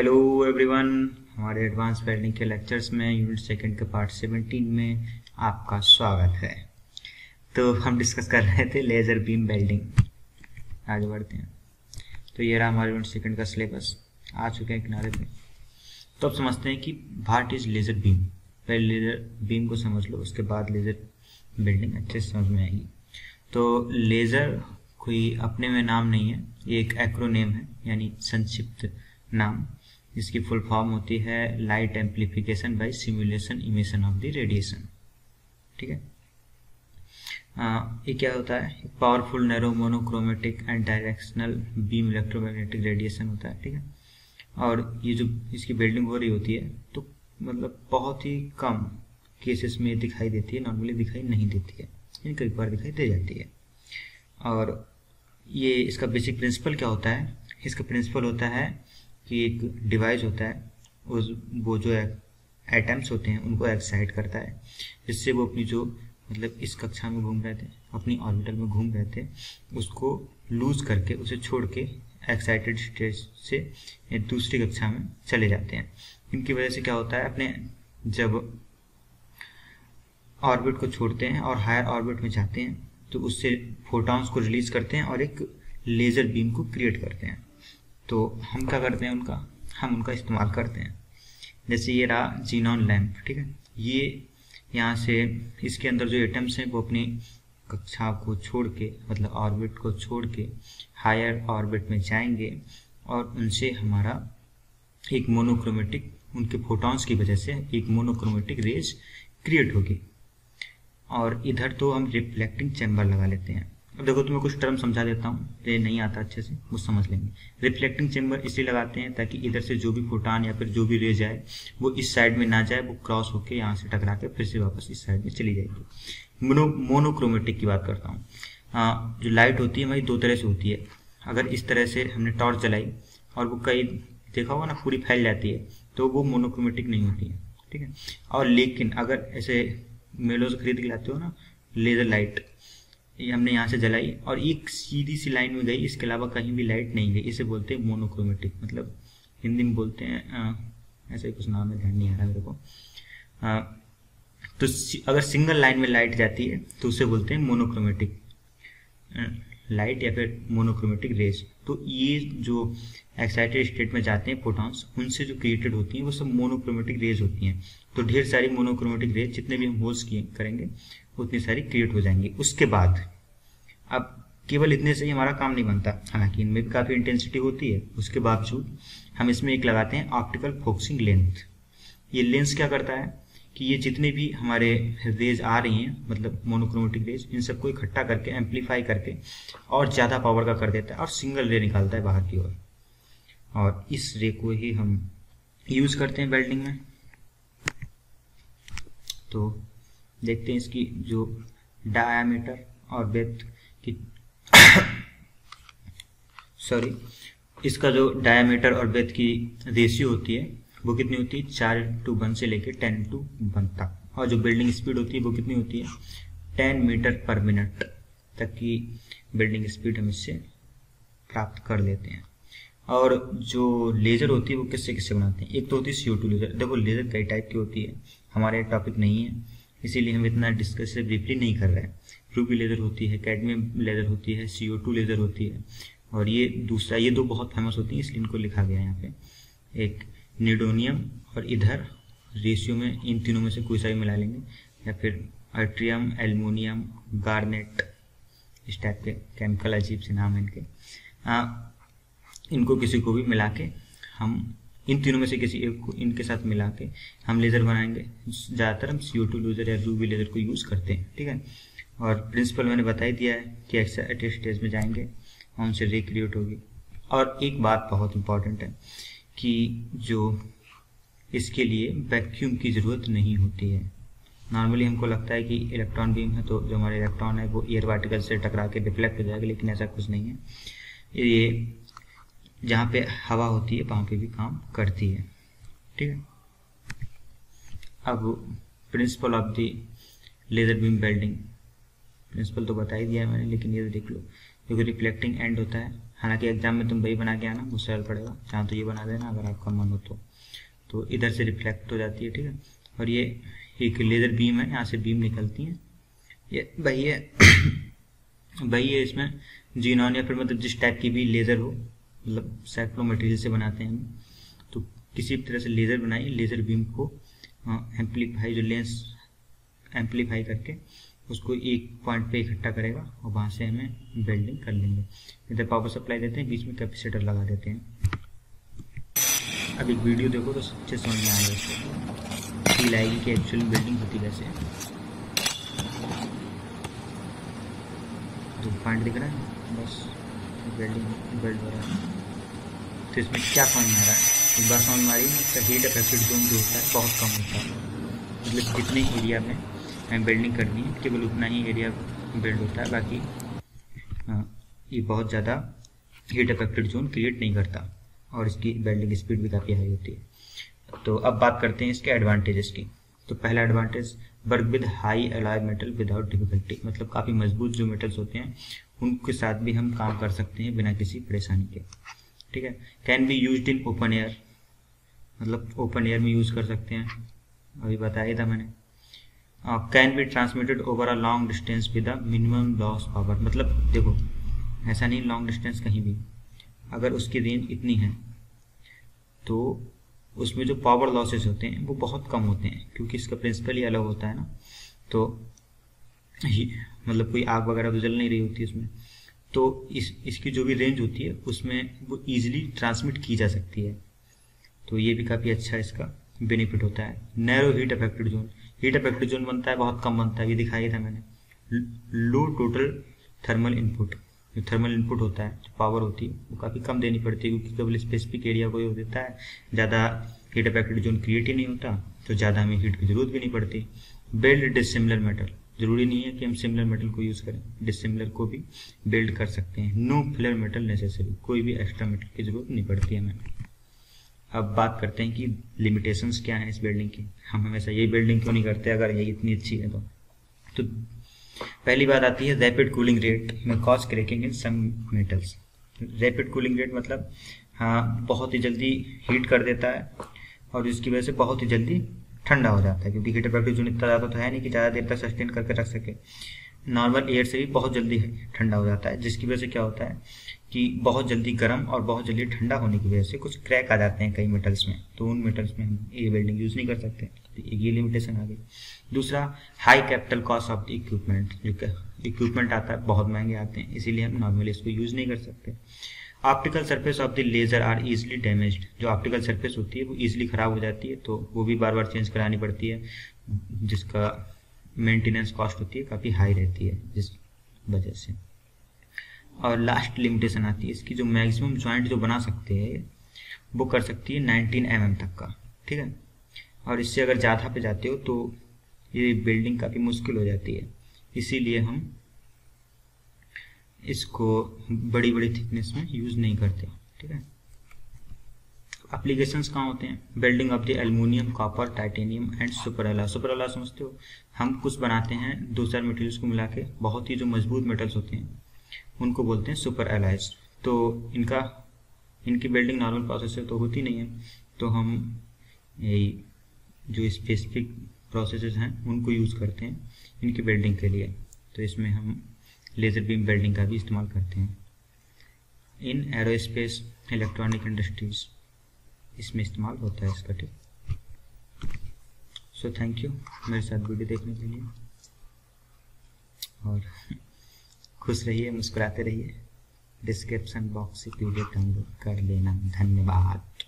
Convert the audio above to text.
Hello everyone, हमारे advance welding के lectures में यूनिट सेकंड के पार्ट 17 में आपका स्वागत है। तो हम डिस्कस कर रहे थे लेज़र बीम वेल्डिंग। आगे बढ़ते हैं। तो ये रहा हमारे यूनिट सेकंड का सिलेबस, आ चुके हैं किनारे पे। तो अब समझते हैं कि व्हाट इज लेज़र बीम। पहले लेज़र बीम को समझ लो, उसके बाद लेज़र वेल्डिंग अच्छे से समझ में आएगी। तो लेज़र कोई अपने में नाम नहीं है, ये एक एक्रोनेम है, यानी संक्षिप्त नाम, जिसकी फुल फॉर्म होती है light amplification by simulation emission of the radiation. ठीक है, ये क्या होता है? Powerful narrow monochromatic and directional beam electromagnetic radiation होता है। ठीक है, और ये जो इसकी वेल्डिंग हो रही होती है तो मतलब बहुत ही कम केसेस में दिखाई देती है, नॉर्मली दिखाई नहीं देती है, लेकिन कई बार दिखाई दे जाती है। और ये इसका बेसिक प्रिंसिपल क्या होता है? इसका प्रिंसिपल होता है कि एक डिवाइस होता है, वो जो एटम्स होते हैं उनको एक्साइट करता है, जिससे वो अपनी जो मतलब इस कक्षा में घूम रहे थे, अपनी ऑर्बिटल में घूम रहे थे, उसको लूज करके उसे छोड़ के एक्साइटेड स्टेज से दूसरी कक्षा में चले जाते हैं। इनकी वजह से क्या होता है, अपने जब ऑर्बिट को छोड़ते हैं और हायर ऑर्बिट में जाते हैं तो उससे फोटॉन्स को रिलीज करते हैं और एक लेज़र बीम को क्रिएट करते हैं। तो हम क्या करते हैं, हम उनका इस्तेमाल करते हैं। जैसे ये रहा जीनॉन लैंप। ठीक है, ये यहाँ से इसके अंदर जो एटम्स हैं वो अपनी कक्षा को छोड़ के, मतलब ऑर्बिट को छोड़ के हायर ऑर्बिट में जाएंगे और उनसे हमारा एक मोनोक्रोमेटिक, उनके फोटॉन्स की वजह से एक मोनोक्रोमेटिक रेज क्रिएट होगी। और इधर तो हम रिफ्लेक्टिंग चैम्बर लगा लेते हैं। अब देखो, तुम्हें कुछ टर्म समझा देता हूँ, ये नहीं आता अच्छे से, वो समझ लेंगे। रिफ्लेक्टिंग चैम्बर इसलिए लगाते हैं ताकि इधर से जो भी फोटॉन या फिर जो भी रेज आए वो इस साइड में ना जाए, वो क्रॉस होके यहाँ से टकरा के फिर से वापस इस साइड में चली जाएगी। मोनोक्रोमेटिक की बात करता हूँ। जो लाइट होती है हमारी दो तरह से होती है। अगर इस तरह से हमने टॉर्च जलाई और वो कई देखा होगा ना, पूरी फैल जाती है, तो वो मोनोक्रोमेटिक नहीं होती है। ठीक है, और लेकिन अगर ऐसे मेलों से खरीद के लाते हो ना लेज़र लाइट, ये हमने यहाँ से जलाई और एक सीधी सी लाइन में गई, इसके अलावा कहीं भी लाइट नहीं गई, इसे बोलते हैं मोनोक्रोमेटिक। मतलब हिंदी में बोलते हैं, ऐसा ही कुछ नाम है, ध्यान नहीं आ रहा मेरे को। तो अगर सिंगल लाइन में लाइट जाती है तो उसे बोलते हैं मोनोक्रोमेटिक लाइट या फिर मोनोक्रोमेटिक रेज। तो ये जो एक्साइटेड स्टेट में जाते हैं फोटॉन्स, उनसे जो क्रिएटेड होती हैं वो सब मोनोक्रोमेटिक रेज होती हैं। तो ढेर सारी मोनोक्रोमेटिक रेज जितने भी हम होल्स करेंगे उतनी सारी क्रिएट हो जाएंगी। उसके बाद अब केवल इतने से ही हमारा काम नहीं बनता, हालांकि इनमें भी काफ़ी इंटेंसिटी होती है। उसके बावजूद हम इसमें एक लगाते हैं ऑप्टिकल फोकसिंग लेंथ। ये लेंस क्या करता है कि ये जितने भी हमारे रेज आ रही हैं, मतलब मोनोक्रोमेटिक रेज, इन सबको इकट्ठा करके एम्पलीफाई करके और ज़्यादा पावर का कर देता है और सिंगल रे निकालता है बाहर की ओर। और इस रे को ही हम यूज़ करते हैं वेल्डिंग में। तो देखते हैं इसकी जो डायामीटर और ब्रेथ की इसका जो डायामीटर और ब्रेथ की रेशियो होती है वो कितनी होती है? 4:1 से लेकर 10:1 तक। और जो बिल्डिंग स्पीड होती है वो कितनी होती है? 10 मीटर पर मिनट तक की बिल्डिंग स्पीड हम इससे प्राप्त कर लेते हैं। और जो लेज़र होती है वो किससे किससे बनाते हैं? एक तो होती है CO2 लेज़र। देखो, लेज़र कई टाइप की होती है, हमारे टॉपिक नहीं है, इसीलिए हम इतना डिस्कस से ब्रीफली नहीं कर रहे हैं। रूबी लेज़र होती है, कैडमियम लेज़र होती है, CO2 लेज़र होती है, और ये दूसरा, ये दो बहुत फेमस होती हैं, इसलिए इनको लिखा गया है यहाँ पे। एक निडोनियम, और इधर रेशियो में इन तीनों में से कोई सा भी मिला लेंगे, या फिर अर्ट्रियम, एल्युमिनियम, गार्नेट, इस टाइप के केमिकल अजीब से नाम है इनके। इनको किसी को भी मिला के हम इन तीनों में से किसी एक को इनके साथ मिला के हम लेज़र बनाएंगे। ज़्यादातर हम CO2 लेज़र या रूबी लेज़र को यूज़ करते हैं। ठीक है, और प्रिंसिपल मैंने बता ही दिया है कि एक्साइटेड स्टेज में जाएंगे और उनसे रे क्रिएट होगी। और एक बात बहुत इंपॉर्टेंट है कि जो इसके लिए वैक्यूम की ज़रूरत नहीं होती है। नॉर्मली हमको लगता है कि इलेक्ट्रॉन बीम है तो जो हमारे इलेक्ट्रॉन है वो एयर पार्टिकल से टकरा के रिफ्लेक्ट हो जाएगा, लेकिन ऐसा कुछ नहीं है। ये जहाँ पे हवा होती है वहाँ पे भी काम करती है। ठीक है, अब principle of the laser beam welding, principle तो बता ही दिया है मैंने, लेकिन ये देख लो, क्योंकि रिफ्लेक्टिंग एंड होता है। हालांकि एग्जाम में तुम वही बना के आना, वो सरल पड़ेगा, चाहे तो ये बना देना अगर आपका मन हो तो इधर से रिफ्लेक्ट हो जाती है, ठीक है। और ये एक लेज़र बीम है, यहाँ से बीम निकलती है, ये वही है वही है इसमें जीनॉन या फिर मतलब जिस टाइप की भी लेज़र हो, मतलब सैकड़ों मटेरियल से बनाते हैं हम, तो किसी भी तरह से लेज़र बनाइए, लेज़र बीम को एम्पलीफाई, जो लेंस एम्पलीफाई करके उसको एक पॉइंट पे इकट्ठा करेगा और वहाँ से हमें वेल्डिंग कर लेंगे। इधर पावर सप्लाई देते हैं, बीच में कैपेसिटर लगा देते हैं। अब एक वीडियो देखो तो अच्छे समझ में आएगा, इसको फील आएगी कि एक्चुअली वेल्डिंग होती कैसे है। तो पॉइंट दिख रहा है, बस वेल्ड हो रहा है। तो इसमें क्या समझ में आ रहा है, एक बात समझ में आ रही है, इसका हीट अफेक्टेड जोन जो होता है बहुत कम होता है, मतलब जितने एरिया में हमें वेल्डिंग करनी है केवल उतना ही एरिया वेल्ड होता है, बाकी ये बहुत ज़्यादा हीट अफेक्टेड जोन क्रिएट नहीं करता और इसकी वेल्डिंग स्पीड भी काफ़ी हाई होती है। तो अब बात करते हैं इसके एडवांटेजेस की। तो पहला advantage, work with high alloy metal without difficulty, मतलब काफ़ी मजबूत जो मेटल्स होते हैं उनके साथ भी हम काम कर सकते हैं बिना किसी परेशानी के, ठीक है। Can be used in open air, मतलब ओपन एयर में यूज़ कर सकते हैं, अभी बताया था मैंने। Can be transmitted over a long distance with a minimum loss power, मतलब देखो ऐसा नहीं लॉन्ग डिस्टेंस कहीं भी, अगर उसकी रेंज इतनी है तो उसमें जो पावर लॉसेस होते हैं वो बहुत कम होते हैं, क्योंकि इसका प्रिंसिपल ही अलग होता है ना। तो मतलब कोई आग वगैरह तो जल नहीं रही होती इसमें, तो इसकी जो भी रेंज होती है उसमें वो ईजिली ट्रांसमिट की जा सकती है। तो ये भी काफ़ी अच्छा इसका बेनिफिट होता है। Narrow heat affected zone, heat affected zone बनता है बहुत कम बनता है, ये दिखाई था मैंने। लो टोटल थर्मल इनपुट, जो थर्मल इनपुट होता है, जो पावर होती है वो काफ़ी कम देनी पड़ती है, क्योंकि केवल स्पेसिफिक एरिया को ही देता है, ज़्यादा हीट अफेक्टेड जोन क्रिएट ही नहीं होता, तो ज़्यादा हमें हीट की जरूरत भी नहीं पड़ती। बिल्ड डिसिमिलर मेटल, जरूरी नहीं है कि हम सिमिलर मेटल को यूज़ करें, डिसिमिलर को भी बिल्ड कर सकते हैं। नो फिलर मेटल नेसेसरी, कोई भी एक्स्ट्रा मेटल की जरूरत नहीं पड़ती हमें। अब बात करते हैं कि लिमिटेशंस क्या हैं इस बिल्डिंग की, हम हमेशा यही बिल्डिंग क्यों नहीं करते अगर ये इतनी अच्छी है तो पहली बात आती है रैपिड कूलिंग रेट में cause cracking in some metals. Rapid cooling rate मतलब हाँ बहुत ही जल्दी हीट कर देता है और इसकी वजह से बहुत ही जल्दी ठंडा हो जाता है, क्योंकि हीट अफेक्टेड जोन इतना ज़्यादा तो है नहीं कि ज़्यादा देर तक सस्टेन करके रख सके। नॉर्मल एयर से भी बहुत जल्दी ठंडा हो जाता है, जिसकी वजह से क्या होता है कि बहुत जल्दी गर्म और बहुत जल्दी ठंडा होने की वजह से कुछ क्रैक आ जाते हैं कई मेटल्स में, तो उन मेटल्स में हम ये वेल्डिंग यूज़ नहीं कर सकते, ये लिमिटेशन आ गई। दूसरा, high capital cost of the equipment, जो इक्विपमेंट आता है बहुत महंगे आते हैं, इसीलिए हम नॉर्मली इसको यूज़ नहीं कर सकते। Optical surface of the laser are easily damaged, जो ऑप्टिकल सरफेस होती है वो इजिली ख़राब हो जाती है, तो वो भी बार बार चेंज करानी पड़ती है, जिसका मेंटेनेंस कॉस्ट होती है काफ़ी हाई रहती है जिस वजह से। और लास्ट लिमिटेशन आती है इसकी, जो मैक्सिमम जॉइंट जो बना सकते हैं वो कर सकती है 19 mm तक का, ठीक है। और इससे अगर ज़्यादा पे जाते हो तो ये बिल्डिंग काफ़ी मुश्किल हो जाती है, इसीलिए हम इसको बड़ी बड़ी थिकनेस में यूज़ नहीं करते, ठीक है। एप्लीकेशंस कहाँ होते हैं, building of the aluminium, copper, titanium and super alloy. Super alloy समझते हो, हम कुछ बनाते हैं दो चार मटेरियल्स को मिला के, बहुत ही जो मजबूत मेटल्स होते हैं उनको बोलते हैं सुपर एलॉयज। तो इनकी बिल्डिंग नॉर्मल प्रोसेस से तो होती नहीं है, तो हम यही जो स्पेसिफिक प्रोसेसेस हैं उनको यूज़ करते हैं इनकी बिल्डिंग के लिए। तो इसमें हम लेज़र बीम वेल्डिंग का भी इस्तेमाल करते हैं। इन एरोस्पेस, इलेक्ट्रॉनिक इंडस्ट्रीज इसमें इस्तेमाल होता है इसका, ठीक। सो थैंक यू मेरे साथ वीडियो देखने के लिए, और खुश रहिए, मुस्कुराते रहिए। डिस्क्रिप्शन बॉक्स से पीडीएफ डाउनलोड कर लेना। धन्यवाद।